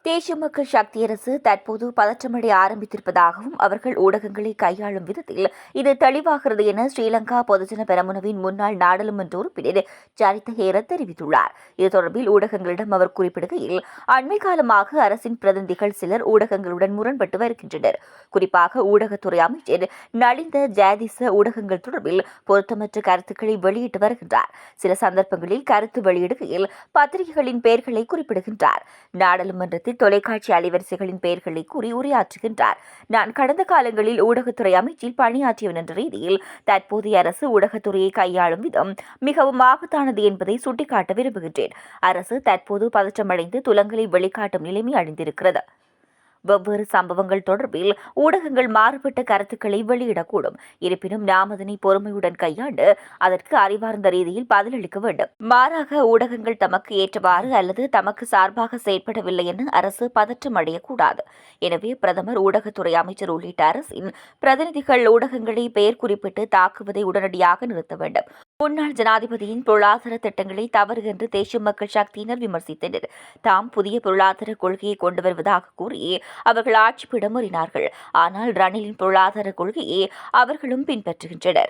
தேசிய மக்கள் சக்தி அரசு தற்போது பதற்றமடைய ஆரம்பித்திருப்பதாகவும் அவர்கள் ஊடகங்களை கையாளும் விதத்தில் இது தெளிவாகிறது என ஸ்ரீலங்கா பொதுஜன பெரமுனவின் முன்னாள் நாடாளுமன்ற உறுப்பினர் சரித்த ஹேரத் தெரிவித்துள்ளார். இது தொடர்பில் ஊடகங்களிடம் அவர் குறிப்பிடுகையில், அண்மை காலமாக அரசின் பிரதிநிதிகள் சிலர் ஊடகங்களுடன் முரண்பட்டு வருகின்றனர். குறிப்பாக ஊடகத்துறை அமைச்சர் நலிந்த ஜெயதிச ஊடகங்கள் தொடர்பில் பொருத்தமற்ற கருத்துக்களை வெளியிட்டு வருகின்றார். சில சந்தர்ப்பங்களில் கருத்து வெளியிடுகையில் பத்திரிகைகளின் பெயர்களை குறிப்பிடுகின்றார். நாடாளுமன்றத்தில் தொலைக்காட்சி அலைவரிசைகளின் பெயர்களை கூறி உரையாற்றுகின்றார். நான் கடந்த காலங்களில் ஊடகத்துறை அமைச்சில் பணியாற்றியவன் என்ற ரீதியில் தற்போதைய அரசு ஊடகத்துறையை கையாளும் விதம் மிகவும் ஆபத்தானது என்பதை சுட்டிக்காட்ட விரும்புகின்றேன். அரசு தற்போது பதற்றமடைந்து துலங்களை வெளிக்காட்டும் நிலைமை அடைந்திருக்கிறது. வெவ்வேறு சம்பவங்கள் தொடர்பில் ஊடகங்கள் மாறுபட்ட கருத்துக்களை வெளியிடக்கூடும். இருப்பினும் நாம் அதனை பொறுமையுடன் கையாண்டு அதற்கு அறிவார்ந்த ரீதியில் பதிலளிக்க வேண்டும். மாறாக ஊடகங்கள் தமக்கு ஏற்றவாறு அல்லது தமக்கு சார்பாக செயற்படவில்லை என அரசு பதற்றம் அடையக்கூடாது. எனவே பிரதமர், ஊடகத்துறை அமைச்சர் உள்ளிட்ட அரசின் பிரதிநிதிகள் ஊடகங்களை பெயர் குறிப்பிட்டு தாக்குவதை உடனடியாக நிறுத்த வேண்டும். முன்னாள் ஜனாதிபதியின் பொருளாதார திட்டங்களை தவறு என்று தேசிய மக்கள் சக்தியினர் விமர்சித்தனர். தாம் புதிய பொருளாதார கொள்கையை கொண்டு வருவதாக கூறி அவர்கள் ஆட்சிப்பிடம் ஏறினார்கள். ஆனால் ரணிலின் பொருளாதார கொள்கையை அவர்களும் பின்பற்றுகின்றனர்.